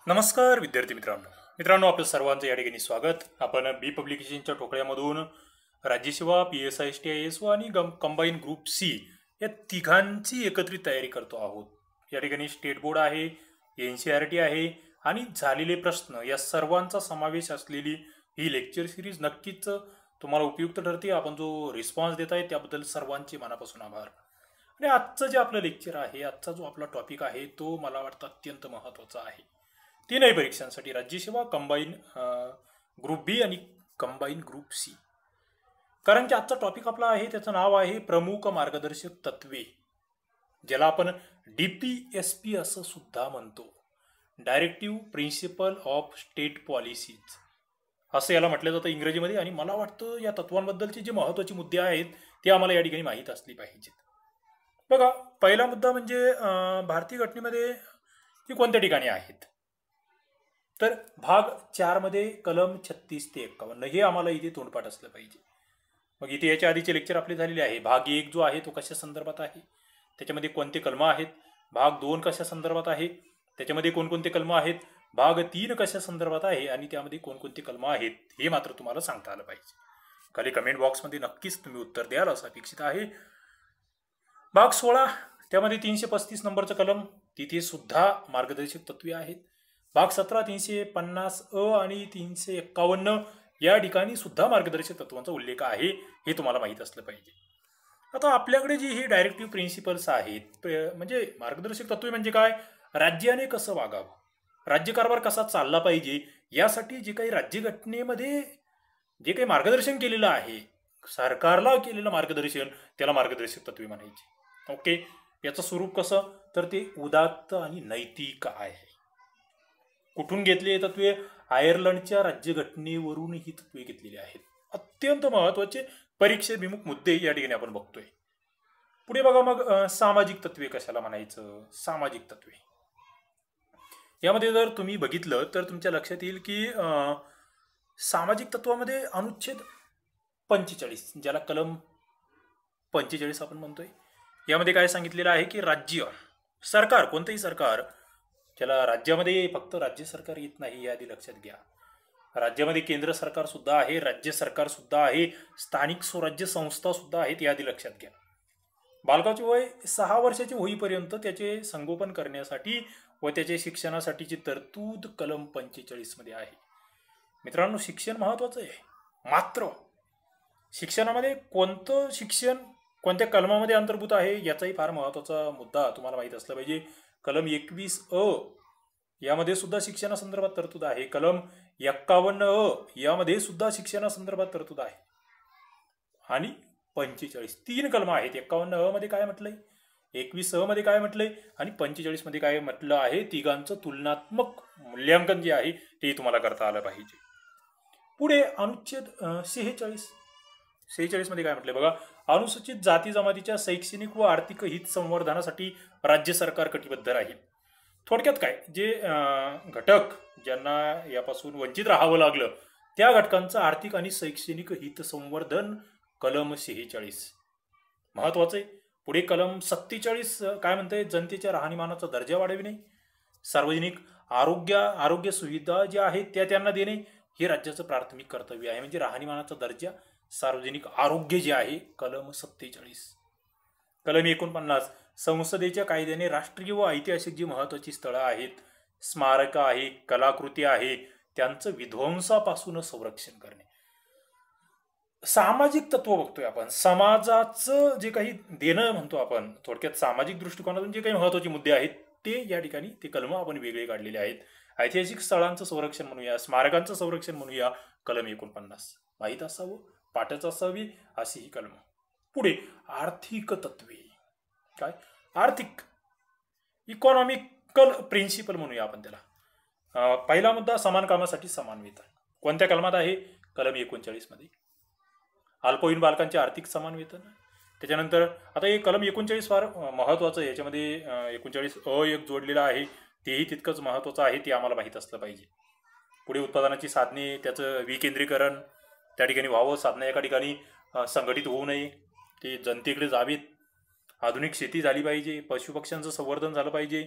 नमस्कार विद्यार्थी मित्रांनो आपलं सर्वांचं या ठिकाणी स्वागत. आपण बी पब्लिकेशनच्या टोकड्यामधून राज्यसेवा PSI ST IAS आणि कंबाईन ग्रुप सी या तिघांची एकत्रित तयारी करतो आहोत. या ठिकाणी स्टेट बोर्ड आहे, NCERT आहे आणि झालेले प्रश्न या सर्वांचा समावेश असलेली ही लेक्चर सिरीज नक्कीच तुम्हाला उपयुक्त ठरते. आपण जो रिस्पॉन्स देत आहे त्याबद्दल सर्वांचे मनापासून आभार. आणि आजचं जे आपलं लेक्चर आहे, आजचा जो आपला टॉपिक आहे तो मला वाटतं अत्यंत महत्त्वाचा आहे तीनही परीक्षांसाठी, राज्यसेवा, कंबाईन ग्रुप बी आणि कंबाईन ग्रुप सी. कारण की आजचा टॉपिक आपला आहे त्याचं नाव आहे प्रमुख मार्गदर्शक तत्वे, ज्याला आपण DPSP असं सुद्धा म्हणतो, directive principle of state policies असं याला म्हटलं जातं इंग्रजीमध्ये. आणि मला वाटतं या तत्वांबद्दलचे जे महत्त्वाचे मुद्दे आहेत ते आम्हाला या ठिकाणी माहीत असले पाहिजेत. बघा, पहिला मुद्दा म्हणजे भारतीय घटनेमध्ये ही कोणत्या ठिकाणी आहेत, तर भाग 4 मध्ये कलम 36 ते 51 हे आम्हाला इथे तोंडपाठ असलं पाहिजे. मग इथे याच्या आधीचे लेक्चर आपले झालेले आहे. भाग 1 जो आहे तो कशा संदर्भात आहे, त्याच्यामध्ये कोणते कलम आहेत. भाग 2 कशा संदर्भात आहे, त्याच्यामध्ये कोणकोणते कलम आहेत. भाग 3 कशा संदर्भात आहे आणि त्यामध्ये कोणकोणते कलम आहेत हे मात्र तुम्हाला सांगता आलं पाहिजे. खाली कमेंट बॉक्समध्ये नक्कीच तुम्ही उत्तर द्याल असं अपेक्षित आहे. भाग 16 त्यामध्ये 335 नंबरचं कलम, तिथे सुद्धा मार्गदर्शक तत्वे आहेत. भाग 17 350 आणि 351 या ठिकाणी सुद्धा मार्गदर्शक तत्वांचा उल्लेख आहे, हे तुम्हाला माहीत असलं पाहिजे. आता आपल्याकडे जी ही डायरेक्टिव्ह प्रिन्सिपल्स आहेत, म्हणजे मार्गदर्शक तत्वे म्हणजे काय, राज्याने कसं वागावं, राज्यकारभार कसा चालला पाहिजे, यासाठी जे काही राज्यघटनेमध्ये जे काही मार्गदर्शन केलेलं आहे, सरकारला केलेलं मार्गदर्शन, त्याला मार्गदर्शक तत्वे म्हणायचे. ओके, याचं स्वरूप कसं, तर ते उदात्त आणि नैतिक आहे. कुठून घेतले तत्वे, आयर्लंडच्या राज्यघटनेवरून ही तत्वे घेतलेली आहेत. अत्यंत महत्वाचे परीक्षेभिमुख मुद्दे या ठिकाणी आपण बघतोय. पुढे बघा, मग सामाजिक तत्वे कशाला म्हणायचं. सामाजिक तत्वे यामध्ये जर तुम्ही बघितलं तर तुमच्या लक्षात येईल की सामाजिक तत्वामध्ये अनुच्छेद 45, ज्याला कलम 45 आपण म्हणतोय, यामध्ये काय सांगितलेलं आहे की राज्य सरकार, कोणतंही सरकार, ज्याला राज्यामध्ये फक्त राज्य सरकार येत नाही, या आधी लक्षात घ्या. राज्यामध्ये केंद्र सरकार सुद्धा आहे, राज्य सरकार सुद्धा आहे, स्थानिक स्वराज्य संस्था सुद्धा आहेत, या आधी लक्षात घ्या. बालकाचे वय 6 वर्षाचे होईपर्यंत त्याचे संगोपन करण्यासाठी व त्याच्या शिक्षणासाठीची तरतूद कलम 45 मध्ये आहे. मित्रांनो, शिक्षण महत्वाचं आहे, मात्र शिक्षणामध्ये कोणतं शिक्षण कोणत्या कलमामध्ये अंतर्भूत आहे याचाही फार महत्वाचा मुद्दा तुम्हाला माहीत असला पाहिजे. कलम 21A यामध्ये सुद्धा शिक्षणासंदर्भात तरतूद आहे. कलम 51A यामध्ये सुद्धा शिक्षणासंदर्भात तरतूद आहे. आणि 45 तीन कलम आहेत. 51A मध्ये काय म्हटलंय, 21A मध्ये काय म्हटलंय आणि 45 मध्ये काय म्हटलं आहे, तिघांचं तुलनात्मक मूल्यांकन जे आहे ते तुम्हाला करता आलं पाहिजे. पुढे अनुच्छेद 46 मध्ये काय म्हटलंय बघा, अनुसूचित जाती जमातीच्या शैक्षणिक व आर्थिक हित संवर्धनासाठी राज्य सरकार कटिबद्ध राहील. थोडक्यात काय, जे घटक ज्यांना यापासून वंचित राहावं लागलं त्या घटकांचं आर्थिक आणि शैक्षणिक हित संवर्धन कलम 46 महत्वाचं आहे. पुढे कलम 47 काय म्हणतंय, जनतेच्या राहणीमानाचा दर्जा वाढविणे, सार्वजनिक आरोग्य सुविधा ज्या आहेत त्या त्यांना देणे, हे राज्याचं प्राथमिक कर्तव्य आहे. म्हणजे राहणीमानाचा दर्जा, सार्वजनिक आरोग्य जे आहे, कलम 47. कलम 49 संसदेच्या कायद्याने राष्ट्रीय व ऐतिहासिक जी महत्वाची स्थळं आहेत, स्मारक आहे, कलाकृती आहे, त्यांचं विध्वंसापासून संरक्षण करणे. सामाजिक तत्व बघतोय आपण, समाजाचं जे काही देणं म्हणतो आपण, थोडक्यात सामाजिक दृष्टिकोनातून जे काही महत्वाचे मुद्दे आहेत ते या ठिकाणी ते कलम आपण वेगळे काढलेले आहेत. ऐतिहासिक स्थळांचं संरक्षण म्हणूया, स्मारकांचं संरक्षण म्हणूया, कलम 49 माहीत असावं, पाठच असावी अशी ही कलम. पुढे आर्थिक तत्वे, काय आर्थिक इकॉनॉमिकल प्रिन्सिपल म्हणूया आपण त्याला. पहिला मुद्दा, समान कामासाठी समान वेतन. कोणत्या कलमात आहे, कलम 39 मध्ये. अल्पवयीन बालकांचे आर्थिक समान वेतन. त्याच्यानंतर आता हे कलम 39 फार महत्वाचं आहे, याच्यामध्ये 39A एक जोडलेला आहे, तेही तितकंच महत्वाचं आहे, ते आम्हाला माहीत असलं पाहिजे. पुढे उत्पादनाची साधने, त्याचं विकेंद्रीकरण त्या ठिकाणी व्हावं, साधनं एका ठिकाणी संघटित होऊ नये, ते जनतेकडे जावेत. आधुनिक शेती झाली पाहिजे, पशुपक्ष्यांचं संवर्धन झालं पाहिजे,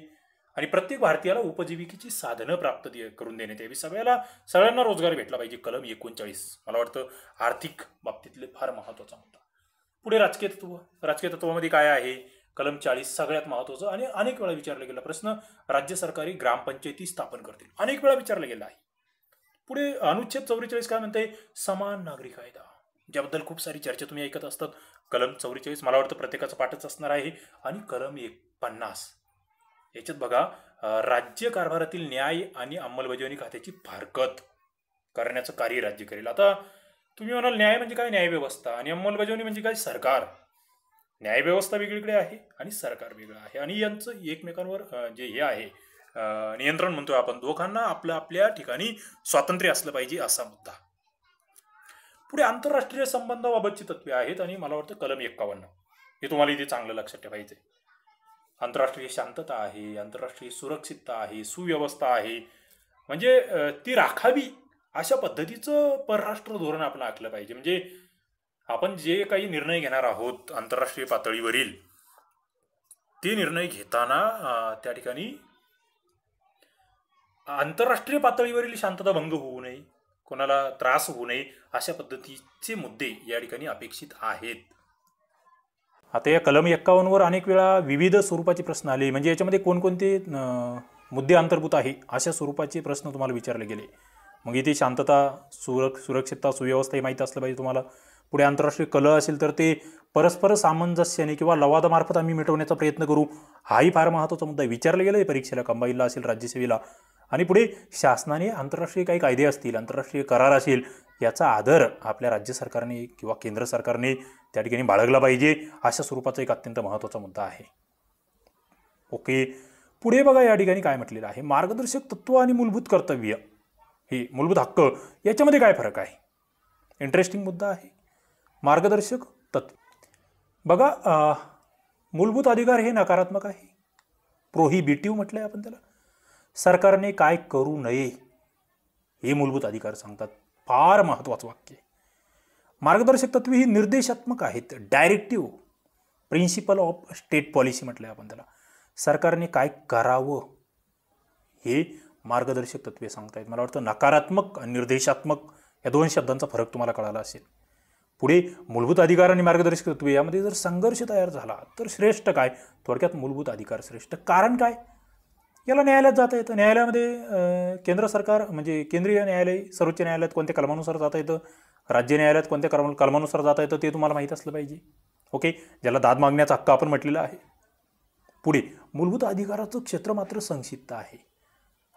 आणि प्रत्येक भारतीयाला उपजीविकेची साधनं प्राप्त करून देण्यात यावी, सगळ्यांना रोजगार भेटला पाहिजे. कलम 39 मला वाटतं आर्थिक बाबतीतले फार महत्वाचा मुद्दा. पुढे राजकीय तत्वामध्ये काय आहे, कलम 40 सगळ्यात महत्वाचं आणि अनेक वेळा विचारला गेला प्रश्न, राज्य सरकारी ग्रामपंचायती स्थापन करतील, अनेक वेळा विचारला गेला आहे. पुढे अनुच्छेद 44 काय म्हणते, समान नागरी कायदा, ज्याबद्दल खूप सारी चर्चा तुम्ही ऐकत असतात. कलम 44 मला वाटतं प्रत्येकाचं पाठच असणार आहे. आणि कलम 50 याच्यात बघा, राज्य कारभारातील न्याय आणि अंमलबजावणी खात्याची फारकत करण्याचं कार्य राज्य करेल. आता तुम्ही म्हणाल न्याय म्हणजे काय, न्यायव्यवस्था, आणि अंमलबजावणी म्हणजे काय, सरकार. न्यायव्यवस्था वेगळीकडे आहे आणि सरकार वेगळं आहे, आणि यांचं एकमेकांवर जे हे आहे नियंत्रण म्हणतोय आपण, दोघांना आपल्या ठिकाणी स्वातंत्र्य असलं पाहिजे, असा मुद्दा. पुढे आंतरराष्ट्रीय संबंधाबाबतची तत्वे आहेत, आणि मला वाटतं कलम 51 हे तुम्हाला इथे चांगलं लक्षात ठेवायचंय. आंतरराष्ट्रीय शांतता आहे, आंतरराष्ट्रीय सुरक्षितता आहे, सुव्यवस्था आहे, म्हणजे ती राखावी अशा पद्धतीचं परराष्ट्र धोरण आपण आखलं पाहिजे. म्हणजे आपण जे काही निर्णय घेणार आहोत आंतरराष्ट्रीय पातळीवरील, ते निर्णय घेताना त्या ठिकाणी आंतरराष्ट्रीय पातळीवरील शांतता भंग होऊ नये, कोणाला त्रास होऊ नये, अशा पद्धतीचे मुद्दे या ठिकाणी अपेक्षित आहेत. आता या कलम 51 वर अनेक वेळा विविध स्वरूपाचे प्रश्न आले, म्हणजे याच्यामध्ये कोणकोणते मुद्दे अंतर्भूत आहे अशा स्वरूपाचे प्रश्न तुम्हाला विचारले गेले. मग इथे शांतता, सुरक्षितता, सुव्यवस्था हे माहीत असलं पाहिजे तुम्हाला. पुढे आंतरराष्ट्रीय कलह असेल तर ते परस्पर सामंजस्याने किंवा लवादामार्फत आम्ही मिटवण्याचा प्रयत्न करू, हाही फार महत्त्वाचा मुद्दा विचारला गेला आहे परीक्षेला, कंबाईनला असेल, राज्यसेवेला. आणि पुढे शासनाने आंतरराष्ट्रीय काही कायदे असतील, आंतरराष्ट्रीय करार असेल, याचा आदर आपल्या राज्य सरकारने किंवा केंद्र सरकारने त्या ठिकाणी बाळगला पाहिजे, अशा स्वरूपाचा एक अत्यंत महत्त्वाचा मुद्दा आहे. ओके, पुढे बघा या ठिकाणी काय म्हटलेलं आहे, मार्गदर्शक तत्व आणि मूलभूत कर्तव्य, हे मूलभूत हक्क, याच्यामध्ये काय फरक आहे. इंटरेस्टिंग मुद्दा आहे. मार्गदर्शक तत्व बघा, मूलभूत अधिकार हे नकारात्मक आहे, प्रोहिबिटिव्ह म्हटलंय आपण त्याला. सरकारने काय करू नये हे मूलभूत अधिकार सांगतात, फार महत्त्वाचं वाक्य. मार्गदर्शक तत्वे ही निर्देशात्मक आहेत, directive, principle of state policy म्हटलंय आपण त्याला. सरकारने काय करावं हे मार्गदर्शक तत्वे सांगतायत. मला वाटतं नकारात्मक आणि निर्देशात्मक या दोन शब्दांचा फरक तुम्हाला कळाला असेल. पुढे मूलभूत अधिकार आणि मार्गदर्शक तत्वे यामध्ये जर संघर्ष तयार झाला तर श्रेष्ठ काय, थोडक्यात मूलभूत अधिकार श्रेष्ठ. कारण काय, याला न्यायालयात जाता येतं. न्यायालयामध्ये केंद्र सरकार म्हणजे केंद्रीय न्यायालय, सर्वोच्च न्यायालयात कोणत्या कलमानुसार जाता येतं, राज्य न्यायालयात कोणत्या कलमानुसार जाता येतं, ते तुम्हाला माहीत असलं पाहिजे. ओके, ज्याला दाद मागण्याचा हक्क आपण म्हटलेला आहे. पुढे मूलभूत अधिकाराचं क्षेत्र मात्र संक्षिप्त आहे,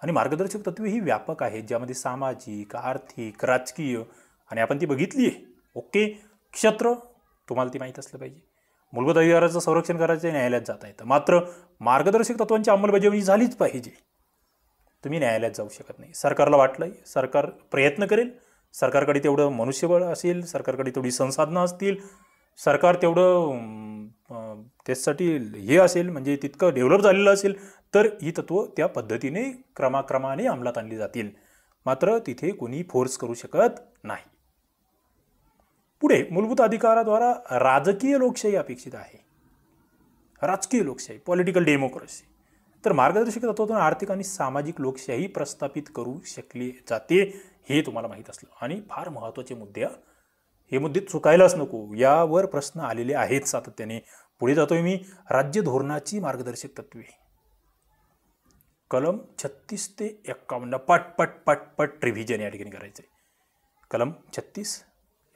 आणि मार्गदर्शक तत्वे ही व्यापक आहेत, ज्यामध्ये सामाजिक, आर्थिक, राजकीय, आणि आपण ती बघितली आहे. ओके, क्षेत्र तुम्हाला ती माहीत असलं पाहिजे. मूलभूत अधिकाराचं संरक्षण करायचं न्यायालयात जाता येतं, मात्र मार्गदर्शक तत्वांची अंमलबजावणी झालीच पाहिजे. तुम्ही न्यायालयात जाऊ शकत नाही. सरकारला वाटलंय, सरकार प्रयत्न करेल, सरकारकडे तेवढं मनुष्यबळ असेल, सरकारकडे तेवढी संसाधनं असतील, सरकार तेवढं त्यासाठी हे असेल, म्हणजे तितकं डेव्हलप झालेलं असेल, तर ही तत्व त्या पद्धतीने क्रमाक्रमाने अंमलात आणली जातील. मात्र तिथे कोणी फोर्स करू शकत नाही. पुढे मूलभूत अधिकाराद्वारा राजकीय लोकशाही अपेक्षित आहे, राजकीय लोकशाही, पॉलिटिकल डेमोक्रेसी. तर मार्गदर्शक तत्वातून आर्थिक आणि सामाजिक लोकशाही प्रस्थापित करू शकली जाते, हे तुम्हाला माहीत असलं. आणि फार महत्त्वाचे मुद्दे, हे मुद्दे चुकायलाच नको, यावर प्रश्न आलेले आहेत सातत्याने. पुढे जातोय मी, राज्य धोरणाची मार्गदर्शक तत्वे, कलम 36 ते 51 पट पट पट पट रिव्हिजन या ठिकाणी करायचं आहे. कलम 36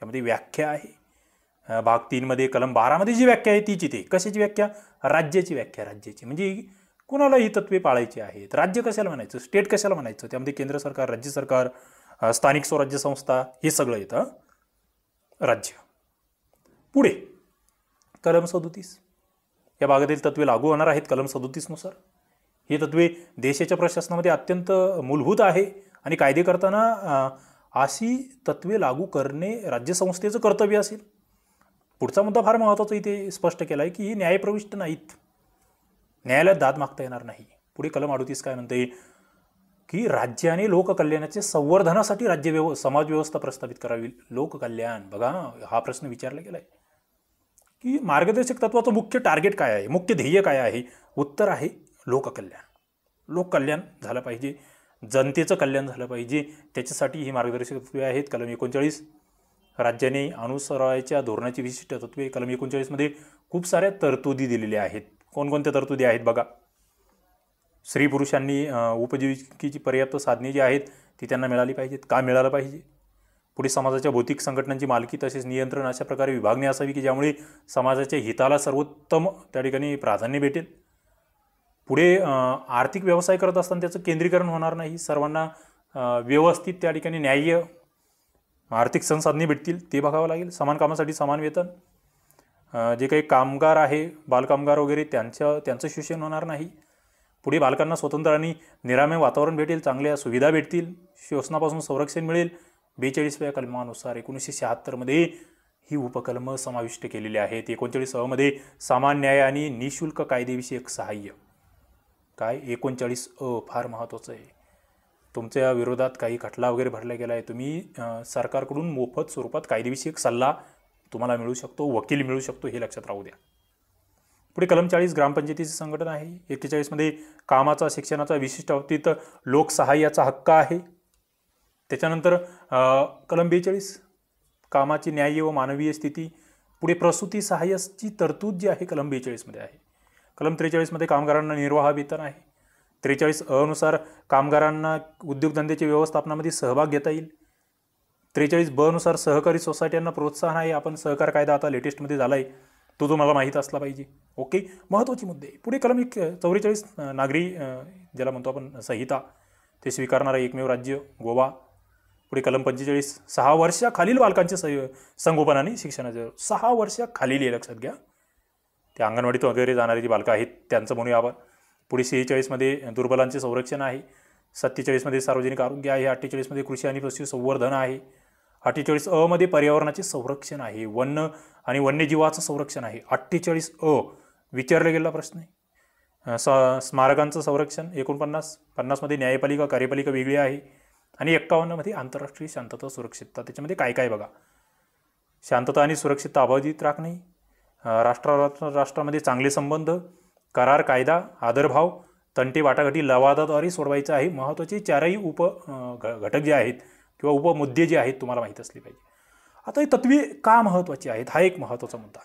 यामध्ये व्याख्या आहे, भाग 3 मध्ये कलम 12 मध्ये जी व्याख्या आहे तीच इथे. कशाची व्याख्या, राज्याची व्याख्या. राज्याची म्हणजे कुणाला ही तत्वे पाळायची आहेत, राज्य कशाला म्हणायचं, स्टेट कशाला म्हणायचं, त्यामध्ये केंद्र सरकार, राज्य सरकार, स्थानिक स्वराज्य संस्था, हे सगळं येतं राज्य. पुढे कलम 37 या भागातील तत्वे लागू होणार आहेत कलम 37 नुसार. ही तत्वे देशाच्या प्रशासनामध्ये अत्यंत मूलभूत आहे, आणि कायदे करताना अशी तत्वे लागू करणे राज्यसंस्थेचं कर्तव्य असेल. पुढचा मुद्दा फार महत्त्वाचा इथे स्पष्ट केला आहे की ही न्यायप्रविष्ट नाहीत, न्यायालयात दाद मागता येणार नाही. पुढे कलम 38 काय म्हणते की राज्याने लोककल्याणाचे संवर्धनासाठी समाज व्यवस्था प्रस्थापित करावी. लोककल्याण, बघा हा प्रश्न विचारला गेला आहे की मार्गदर्शक तत्वाचं मुख्य टार्गेट काय आहे, मुख्य ध्येय काय आहे. उत्तर आहे लोककल्याण. लोककल्याण झालं पाहिजे, जनतेचं कल्याण झालं पाहिजे, त्याच्यासाठी ही मार्गदर्शक तत्त्वे आहेत. कलम 39 राज्याने अनुसरायच्या धोरणाची विशिष्ट तत्त्वे. कलम 39मध्ये खूप साऱ्या तरतुदी दिलेल्या आहेत. कोणकोणत्या तरतुदी आहेत बघा. स्त्री पुरुषांनी उपजीविकेची पर्याप्त साधने जी आहेत ती त्यांना मिळाली पाहिजेत. का मिळालं पाहिजे? पुढे समाजाच्या भौतिक संघटनांची मालकी तसेच नियंत्रण अशा प्रकारे विभागणी असावी की ज्यामुळे समाजाच्या हिताला सर्वोत्तम त्या ठिकाणी प्राधान्य भेटेल. पुढे आर्थिक व्यवसाय करत असताना त्याचं केंद्रीकरण होणार नाही, सर्वांना व्यवस्थित त्या ठिकाणी न्याय्य आर्थिक संसाधने भेटतील ते बघावं लागेल. समान कामासाठी समान वेतन. जे काही कामगार आहे, बालकामगार वगैरे, त्यांचं शोषण होणार नाही. पुढे बालकांना स्वतंत्र आणि निरामय वातावरण भेटेल, चांगल्या सुविधा भेटतील, शोषणापासून संरक्षण मिळेल. 42व्या कलमानुसार 1976मध्ये ही उपकलमं समाविष्ट केलेली आहेत. 39 मध्ये समान न्याय आणि निशुल्क कायदेविषयक सहाय्य. काय 39 फार महत्त्वाचं आहे. तुमच्या विरोधात काही खटला वगैरे भरला गेला आहे, तुम्ही सरकारकडून मोफत स्वरूपात कायदेविषयक सल्ला तुम्हाला मिळू शकतो, वकील मिळू शकतो, हे लक्षात राहू द्या. पुढे कलम 40 ग्रामपंचायतीचे संघटन आहे. 41 मध्ये कामाचा, शिक्षणाचा, विशिष्ट बाबतीत लोकसहाय्याचा हक्क आहे. त्याच्यानंतर कलम 42 कामाची न्याय्य व मानवीय स्थिती. पुढे प्रसूती सहाय्याची तरतूद जी आहे कलम 42 मध्ये आहे. कलम 43 मध्ये कामगारांना निर्वाह वेतन आहे. 43 नुसार कामगारांना उद्योगधंद्याच्या व्यवस्थापनामध्ये सहभाग घेता येईल. 43 नुसार सहकारी सोसायट्यांना प्रोत्साहन आहे. आपण सहकार कायदा आता लेटेस्टमध्ये झाला आहे, तो तुम्हाला माहीत असला पाहिजे. ओके, महत्त्वाची मुद्दे. पुढे कलम 44 नागरी ज्याला म्हणतो आपण संहिता, ते स्वीकारणारा एकमेव राज्य गोवा. पुढे कलम 45 6 वर्षाखालील बालकांचे संगोपनाने शिक्षणाचे. 6 वर्षाखालील हे लक्षात घ्या. ते अंगणवाडीत वगैरे जाणारी जी बालकं आहेत त्यांचं म्हणूया आपण. पुढे 46 मध्ये दुर्बलांचे संरक्षण आहे. 47 मध्ये सार्वजनिक आरोग्य आहे. 48 मध्ये कृषी आणि पशुसंवर्धन आहे. 48 मध्ये पर्यावरणाचे संरक्षण आहे. वन्य आणि वन्यजीवाचं संरक्षण आहे. 48 विचारला गेलेला प्रश्न आहे. स्मारकांचं संरक्षण. 49 मध्ये न्यायपालिका कार्यपालिका वेगळी आहे. आणि 51 मध्ये आंतरराष्ट्रीय शांतता सुरक्षितता. त्याच्यामध्ये काय काय बघा. शांतता आणि सुरक्षितता अबाधित राखणे, राष्ट्रामध्ये चांगले संबंध, करार, कायदा, आदरभाव, तंटे वाटाघाटी लवादाद्वारे सोडवायचं आहे. महत्त्वाचे चारही घटक जे आहेत किंवा उपमुद्दे जे आहेत तुम्हाला माहीत असले पाहिजे. आता ही तत्त्वे का महत्त्वाची आहेत हा एक महत्त्वाचा मुद्दा.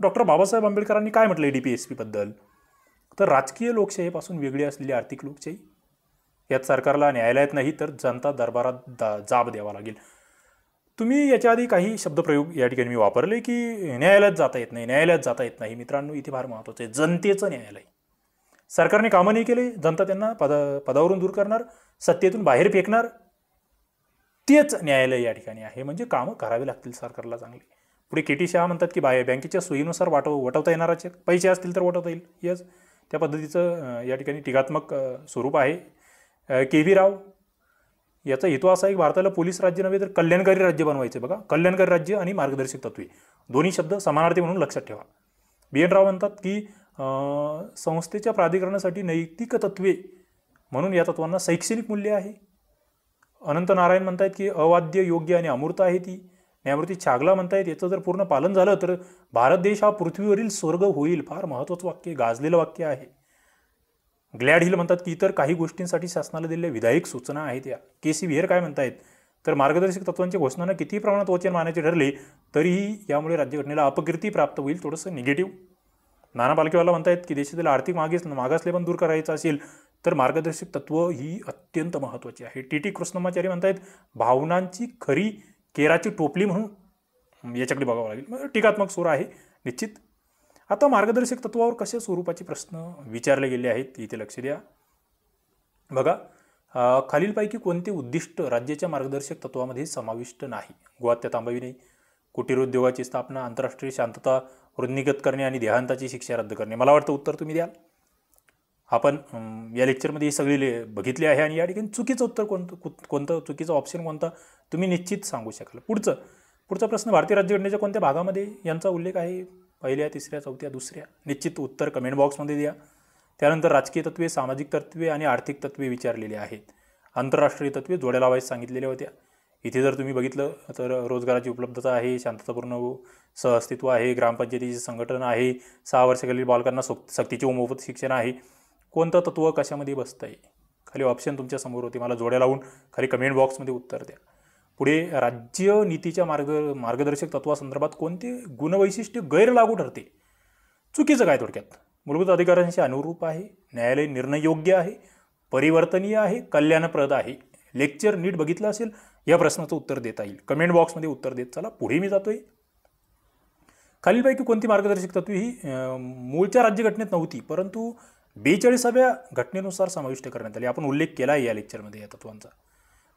डॉक्टर बाबासाहेब आंबेडकरांनी काय म्हटलं DPSP बद्दल, तर राजकीय लोकशाहीपासून वेगळी असलेली आर्थिक लोकशाही, यात सरकारला न्यायालयात नाही तर जनता दरबारात जाब द्यावा लागेल. तुम्ही याच्या आधी काही शब्दप्रयोग या ठिकाणी मी वापरले की न्यायालयात जाता येत नाही, न्यायालयात जाता येत नाही. मित्रांनो, इथे फार महत्त्वाचं आहे जनतेचं न्यायालय. सरकारने कामं नाही केले, जनता त्यांना पदावरून दूर करणार, सत्तेतून बाहेर फेकणार, तेच न्यायालय या ठिकाणी आहे. म्हणजे कामं करावी लागतील सरकारला चांगली. पुढे KT शहा म्हणतात की बँकेच्या सोयीनुसार वटवता येणारा चेक, पैसे असतील तर वटवता येईल. यस, त्या पद्धतीचं या ठिकाणी टीकात्मक स्वरूप आहे. KV राव याचा हेतू असा आहे की भारताला पोलीस राज्य नव्हे तर कल्याणकारी राज्य बनवायचे. बघा, कल्याणकारी राज्य आणि मार्गदर्शक तत्त्वे दोन्ही शब्द समानार्थी म्हणून लक्षात ठेवा. BN राव म्हणतात की संस्थेच्या प्राधिकरणासाठी नैतिक तत्त्वे म्हणून या तत्वांना शैक्षणिक मूल्य आहे. अनंत नारायण म्हणतायत की अवाद्य, योग्य आणि अमूर्त आहे ती. न्यायमूर्ती छागला म्हणतायत याचं जर पूर्ण पालन झालं तर भारत देश हा पृथ्वीवरील स्वर्ग होईल. फार महत्त्वाचं वाक्य, गाजलेलं वाक्य आहे. ग्लॅड हिल म्हणतात की इतर काही गोष्टींसाठी शासनाला दिलेल्या विधायक सूचना आहेत या. KC व्हेर काय म्हणतायत तर मार्गदर्शक तत्वांच्या घोषणांना किती प्रमाणात वचन मानायचे ठरले तरीही यामुळे राज्यघटनेला अपकीर्ती प्राप्त होईल, थोडंसं निगेटिव्ह. नाना पालखीवाला म्हणतायत की देशातील आर्थिक मागासले पण दूर करायचं असेल तर मार्गदर्शक तत्व ही अत्यंत महत्त्वाची आहे. TT कृष्णमाचारी म्हणतायत भावनांची खरी केराची टोपली म्हणून याच्याकडे बघावं लागेल. टीकात्मक सूर आहे निश्चित. आता मार्गदर्शक तत्वावर कशा स्वरूपाचे प्रश्न विचारले गेले आहेत इथे लक्ष द्या. बघा, खालीलपैकी कोणते उद्दिष्ट राज्याच्या मार्गदर्शक तत्वामध्ये समाविष्ट नाही? गोहत्या थांबवी नाही, कुटीर उद्योगाची स्थापना, आंतरराष्ट्रीय शांतता वृद्धिंगत करणे आणि देहांताची शिक्षा रद्द करणे. मला वाटतं उत्तर तुम्ही द्याल. आपण या लेक्चरमध्ये ही सगळी बघितली आहे आणि या ठिकाणी चुकीचं उत्तर कोणतं चुकीचा ऑप्शन कोणता तुम्ही निश्चित सांगू शकाल. पुढचा प्रश्न, भारतीय राज्यघटनेच्या कोणत्या भागामध्ये यांचा उल्लेख आहे? पहिल्या, तिसऱ्या, चौथ्या, दुसऱ्या? निश्चित उत्तर कमेंट बॉक्समध्ये द्या. त्यानंतर राजकीय तत्त्वे, सामाजिक तत्त्वे आणि आर्थिक तत्त्वे विचारलेले आहेत. आंतरराष्ट्रीय तत्त्वे जोड्या लावायला सांगितलेल्या होत्या. इथे जर तुम्ही बघितलं तर रोजगाराची उपलब्धता आहे, शांततापूर्ण सहअस्तित्व आहे, ग्रामपंचायतीचे संघटन आहे, 6 वर्षाखालील बालकांना सक्तीचे व मोफत शिक्षण आहे, कोणतं तत्व कशामध्ये बसतंय? खाली ऑप्शन तुमच्या समोर होते, मला जोड्या लावून खाली कमेंट बॉक्समध्ये उत्तर द्या. पुढे राज्य नीतीच्या मार्गदर्शक तत्वासंदर्भात कोणते गुणवैशिष्ट्य गैर लागू ठरते? चुकीचं काय थोडक्यात? मूलभूत अधिकारांशी अनुरूप आहे, न्यायालयीन निर्णय योग्य आहे, परिवर्तनीय आहे, कल्याणप्रद आहे. लेक्चर नीट बघितलं असेल या प्रश्नाचं उत्तर देता येईल. कमेंट बॉक्समध्ये उत्तर देत चला. पुढे मी जातोय. खालीलपैकी कोणती मार्गदर्शक तत्वे ही मूळच्या राज्यघटनेत नव्हती परंतु 42व्या घटनेनुसार समाविष्ट करण्यात आली? आपण उल्लेख केला आहे या लेक्चरमध्ये या तत्वांचा.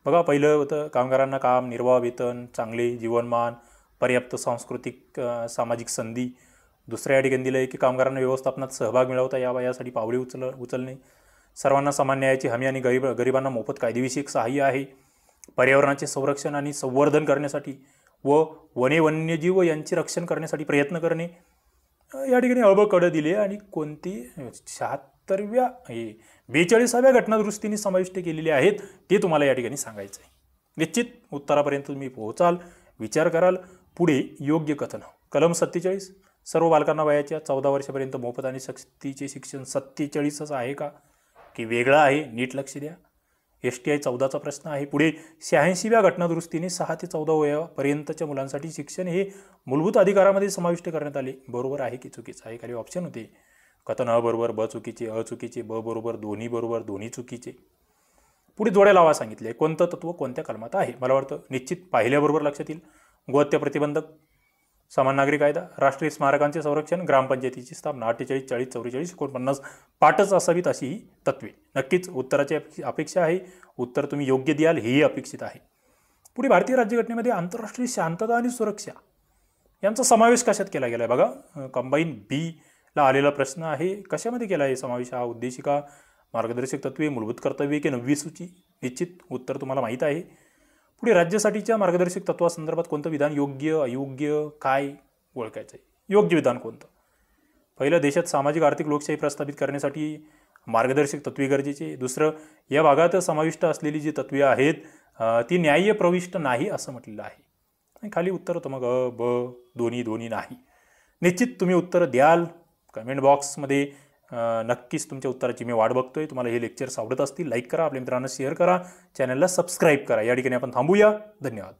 बघा, पहिलं होतं कामगारांना काम, निर्वाह वेतन, चांगले जीवनमान, पर्याप्त सांस्कृतिक सामाजिक संधी. दुसऱ्या या ठिकाणी दिलं आहे की कामगारांना व्यवस्थापनात सहभाग मिळवता यावा यासाठी पावले उचलणे. सर्वांना समान न्यायाची हमी आणि गरिबांना मोफत कायदेविषयक सहाय्य आहे. पर्यावरणाचे संरक्षण आणि संवर्धन करण्यासाठी व वन्यजीव यांचे रक्षण करण्यासाठी प्रयत्न करणे. या ठिकाणी अबकड दिले आणि कोणती 42व्या घटनादुरुस्तीने समाविष्ट केलेली आहेत ते तुम्हाला या ठिकाणी सांगायचं आहे. निश्चित उत्तरापर्यंत तुम्ही पोहोचाल, विचार कराल. पुढे योग्य कथन. कलम 47 सर्व बालकांना वयाच्या 14 वर्षापर्यंत मोफत आणि सक्तीचे शिक्षण 47च आहे का की वेगळं आहे? नीट लक्ष द्या. STI 14चा प्रश्न आहे. पुढे 86व्या घटनादुरुस्तीने 6 ते 14 वयापर्यंतच्या मुलांसाठी शिक्षण हे मूलभूत अधिकारामध्ये समाविष्ट करण्यात आले. बरोबर आहे की चुकीचं आहे? खाली ऑप्शन होते. कथन अ बरोबर, ब चुकीचे, अ चुकीचे, ब बरोबर, दोन्ही चुकीचे. पुढे जोड्या लावा सांगितले. कोणतं तत्व कोणत्या कलमात आहे? मला वाटतं निश्चित पाहिल्याबरोबर लक्षात येईल. गोहत्या प्रतिबंधक, समान नागरी कायदा, राष्ट्रीय स्मारकांचे संरक्षण, ग्रामपंचायतीची स्थापना, 48, 40, 44, 49 पाठच असावीत अशी ही तत्वे. नक्कीच उत्तराची अपेक्षा आहे. उत्तर तुम्ही योग्य द्याल हेही अपेक्षित आहे. पुढे भारतीय राज्यघटनेमध्ये आंतरराष्ट्रीय शांतता आणि सुरक्षा यांचा समावेश कशात केला गेला आहे? बघा, कंबाईन बीला आलेला प्रश्न आहे. कशामध्ये केला आहे समावेश हा? उद्देशिका, मार्गदर्शक तत्वे, मूलभूत कर्तव्ये की 9वी सूची? निश्चित उत्तर तुम्हाला माहीत आहे. पुढे राज्यासाठीच्या मार्गदर्शक तत्वासंदर्भात कोणतं विधान योग्य, अयोग्य काय ओळखायचं आहे? योग्य विधान कोणतं? पहिलं, देशात सामाजिक आर्थिक लोकशाही प्रस्थापित करण्यासाठी मार्गदर्शक तत्वे गरजेचे. दुसरं, या भागात समाविष्ट असलेली जी तत्वे आहेत ती न्याय्य प्रविष्ट नाही असं म्हटलेलं आहे. आणि खाली उत्तर होतं मग अ, ब, दोन्ही नाही. निश्चित तुम्ही उत्तर द्याल. कमेंट बॉक्समध्ये नक्कीच तुमच्या उत्तराची मी वाट बघतोय. तुम्हाला हे लेक्चर्स आवडत असतील लाईक करा, आपल्या मित्रांना शेअर करा, चॅनलला सबस्क्राईब करा. या ठिकाणी आपण थांबूया. धन्यवाद.